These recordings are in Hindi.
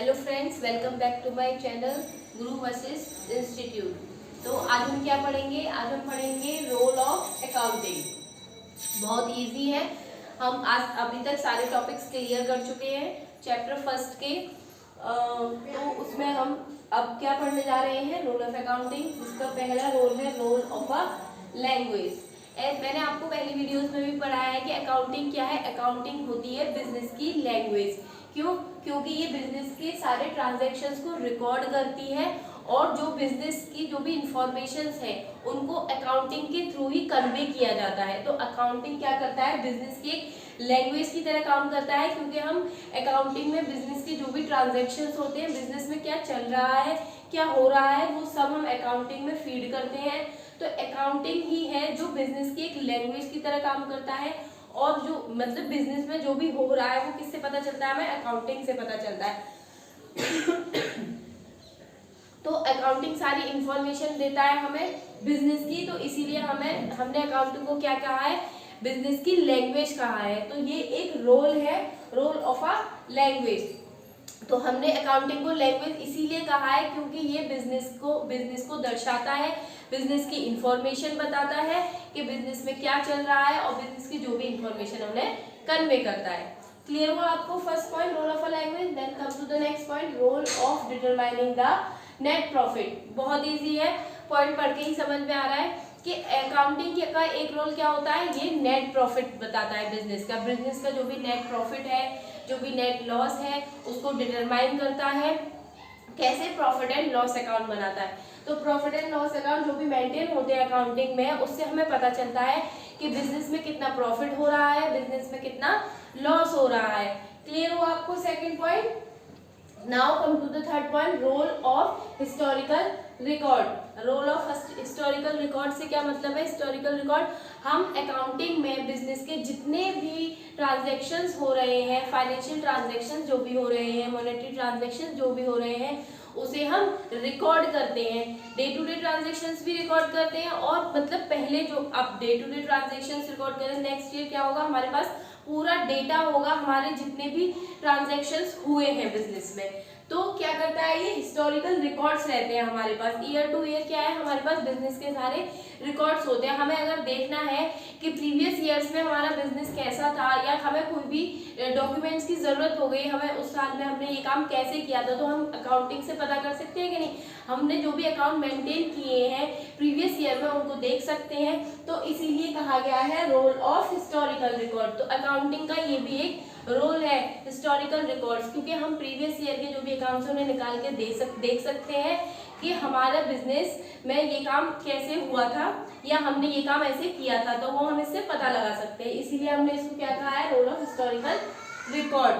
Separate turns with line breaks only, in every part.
Hello friends, welcome back to my channel Guru Vashishtha institute. तो आज हम क्या पढ़ेंगे? आज हम पढ़ेंगे रोल ऑफ अकाउंटिंग। बहुत इजी है। हम आज अभी तक सारे टॉपिक्स क्लियर कर चुके हैं चैप्टर फर्स्ट के। तो उसमें हम अब क्या पढ़ने जा रहे हैं? रोल ऑफ अकाउंटिंग, जिसका पहला रोल है रोल ऑफ अ लैंग्वेज। मैंने आपको पहली वीडियोस में भी पढ़ाया है कि अकाउंटिंग क्या है। अकाउंटिंग होती है बिजनेस की लैंग्वेज। क्यों? क्योंकि ये बिजनेस के सारे ट्रांजैक्शंस को रिकॉर्ड करती है और जो बिजनेस की जो भी इंफॉर्मेशंस है उनको अकाउंटिंग के थ्रू ही कन्वे किया जाता है। तो अकाउंटिंग क्या करता है? बिजनेस की एक लैंग्वेज की तरह काम करता है, क्योंकि हम अकाउंटिंग में बिजनेस की जो भी ट्रांजैक्शंस होते हैं, बिजनेस में क्या चल रहा है, क्या हो रहा है, वो सब हम अकाउंटिंग में फीड करते हैं। तो अकाउंटिंग ही है जो बिजनेस की एक लैंग्वेज की तरह काम करता है। और जो मतलब बिजनेस में जो भी हो रहा है वो किससे पता चलता है? हमें अकाउंटिंग से पता चलता है। तो अकाउंटिंग सारी इंफॉर्मेशन देता है हमें बिजनेस की, तो इसीलिए हमने अकाउंटिंग को क्या कहा है? बिजनेस की लैंग्वेज कहा है। तो ये एक रोल है, रोल ऑफ अ लैंग्वेज। तो हमने अकाउंटिंग को लैंग्वेज इसीलिए कहा है क्योंकि ये बिजनेस को दर्शाता है, बिजनेस की इंफॉर्मेशन बताता है कि बिजनेस में क्या चल रहा है और बिजनेस की जो भी इंफॉर्मेशन हमें कन्वे करता है। क्लियर हुआ आपको first point role of a language? Then come to the next point, role of determining the net profit. बहुत इजी है, पॉइंट पढ़ के ही समझ में आ रहा है कि अकाउंटिंग का एक रोल क्या होता है? ये नेट प्रॉफिट बताता है बिजनेस का। बिजनेस का जो भी नेट प्रॉफिट है, जो भी नेट लॉस है, उसको डिटरमाइन करता है। कैसे? प्रॉफिट एंड लॉस अकाउंट बनाता है। तो प्रॉफिट एंड लॉस अकाउंट जो भी मेंटेन होते हैं अकाउंटिंग में, उससे हमें पता चलता है कि बिजनेस में कितना प्रॉफिट हो रहा है, बिजनेस में कितना लॉस हो रहा है। क्लियर हुआ आपको second point? Now come to the third point, role of historical record. Role of historical record से क्या मतलब है? हिस्टोरिकल रिकॉर्ड, हम अकाउंटिंग में बिजनेस के जितने भी ट्रांजैक्शंस हो रहे हैं, फाइनेंशियल ट्रांजैक्शंस जो भी हो रहे हैं, मॉनेटरी ट्रांजैक्शंस जो भी हो रहे हैं, उसे हम रिकॉर्ड करते हैं। डे टू डे ट्रांजैक्शंस भी रिकॉर्ड करते हैं और मतलब पहले जो अब day to day transactions record करें, नेक्स्ट ईयर क्या होगा? हमारे पास पूरा डेटा होगा हमारे जितने भी ट्रांजैक्शंस हुए हैं बिजनेस में। तो क्या करता है ये? हिस्टोरिकल रिकॉर्ड्स रहते हैं हमारे पास। ईयर टू ईयर क्या है? हमारे पास बिजनेस के सारे रिकॉर्ड्स होते हैं। हमें अगर देखना है कि प्रीवियस ईयर्स में हमारा बिजनेस कैसा था, या हमें कोई भी डॉक्यूमेंट्स की जरूरत हो गई, हमें उस साल में हमने ये काम कैसे किया था, तो हम अकाउंटिंग से पता कर सकते हैं कि नहीं? हमने जो भी अकाउंट मेंटेन किए हैं प्रीवियस ईयर में, उनको देख सकते हैं। तो इसीलिए कहा गया है रोल ऑफ हिस्टोरिकल रिकॉर्ड। तो अकाउंटिंग का ये भी एक रोल है, हिस्टोरिकल रिकॉर्ड्स, क्योंकि हम प्रीवियस ईयर के जो भी अकाउंट्स उन्हें निकाल के देख सकते हैं कि हमारा बिजनेस में ये काम कैसे हुआ था, या हमने ये काम ऐसे किया था, तो वो हम इससे पता लगा सकते हैं। इसीलिए हमने इसको क्या कहा है? Role of historical record.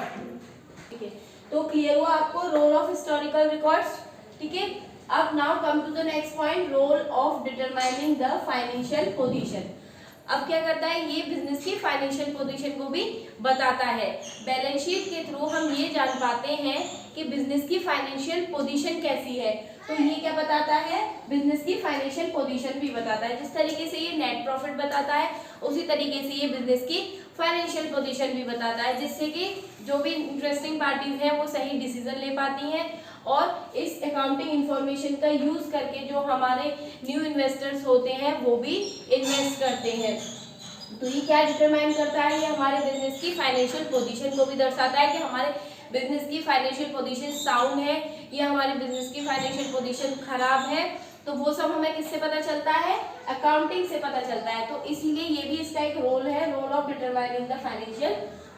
ठीक है, तो क्लियर हुआ आपको रोल ऑफ हिस्टोरिकल रिकॉर्ड्स? ठीक है, अब now come to the next point, role of determining the financial position. अब क्या करता है ये? बिजनेस की फाइनेंशियल पोजीशन को भी बताता है। बैलेंस शीट के थ्रू हम ये जान पाते हैं कि बिजनेस की फाइनेंशियल पोजीशन कैसी है। तो ये क्या बताता है? बिजनेस की फाइनेंशियल पोजीशन भी बताता है। जिस तरीके से ये नेट प्रॉफिट बताता है, उसी तरीके से ये बिजनेस की फाइनेंशियल पोजीशन भी बताता है, जिससे कि जो भी इंटरेस्टिंग पार्टीज हैं वो सही डिसीजन ले पाती हैं और इस अकाउंटिंग इंफॉर्मेशन का यूज करके जो हमारे न्यू इन्वेस्टर्स होते हैं वो भी इन्वेस्ट करते हैं। तो ये क्या डिटरमाइन करता है? ये हमारे बिजनेस की फाइनेंशियल पोजीशन को भी दर्शाता है कि हमारे बिजनेस की फाइनेंशियल पोजीशन साउंड है या हमारे बिजनेस की फाइनेंशियल पोजीशन खराब है। तो वो सब हमें किससे पता चलता है? अकाउंटिंग से पता चलता है। तो इसलिए ये भी इसका एक रोल है, role of determining the financial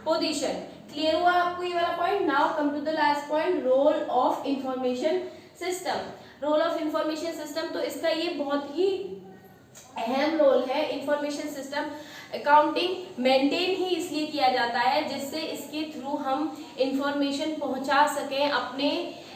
position. Clear हुआ आपको ये वाला point? Now come to the last point, role of information system. Role of information system, तो इसका ये बहुत ही अहम रोल है। इंफॉर्मेशन सिस्टम अकाउंटिंग मेंटेन ही इसलिए किया जाता है जिससे इसके थ्रू हम इंफॉर्मेशन पहुंचा सकें अपने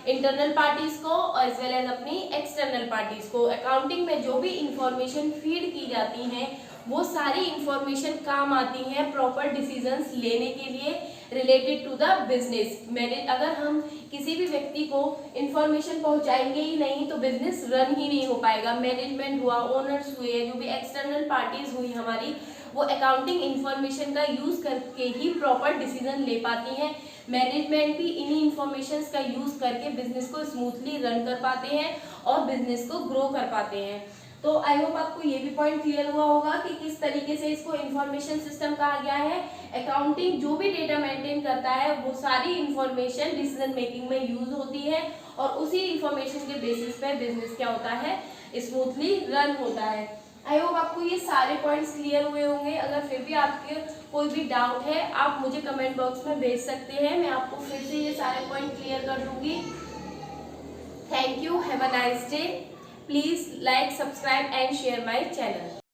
इंटरनल पार्टीज को एज वेल एज अपनी एक्सटर्नल पार्टीज को। अकाउंटिंग में जो भी इंफॉर्मेशन फीड की जाती हैं वो सारी इंफॉर्मेशन काम आती हैं प्रॉपर डिसीजंस लेने के लिए रिलेटेड टू द बिजनेस। अगर हम किसी भी व्यक्ति को इंफॉर्मेशन पहुंचाएंगे ही नहीं तो बिजनेस रन ही नहीं हो पाएगा। मैनेजमेंट हुआ, ओनर्स हुए, जो भी एक्सटर्नल पार्टीज हुई हमारी, वो अकाउंटिंग इंफॉर्मेशन का यूज करके ही प्रॉपर डिसीजन ले पाती हैं, मैनेजमेंट भी इन्हीं इंफॉर्मेशन का यूज करके बिजनेस को स्मूथली रन कर पाते हैं और बिजनेस को ग्रो कर पाते हैं। तो आई होप आपको ये भी पॉइंट क्लियर हुआ होगा कि किस तरीके से इसको इंफॉर्मेशन सिस्टम कहा गया है। अकाउंटिंग जो भी डेटा मेंटेन करता है वो सारी इंफॉर्मेशन डिसीजन मेकिंग में यूज होती है और उसी इंफॉर्मेशन के बेसिस पे बिजनेस क्या होता है, स्मूथली रन होता है। आई होप आपको ये सारे पॉइंट्स क्लियर हुए होंगे। अगर फिर भी आपके कोई भी डाउट है आप मुझे कमेंट बॉक्स में भेज सकते हैं, मैं आपको फिर से ये सारे पॉइंट क्लियर कर दूंगी। Thank you, have a nice day. Please like, subscribe and share my channel.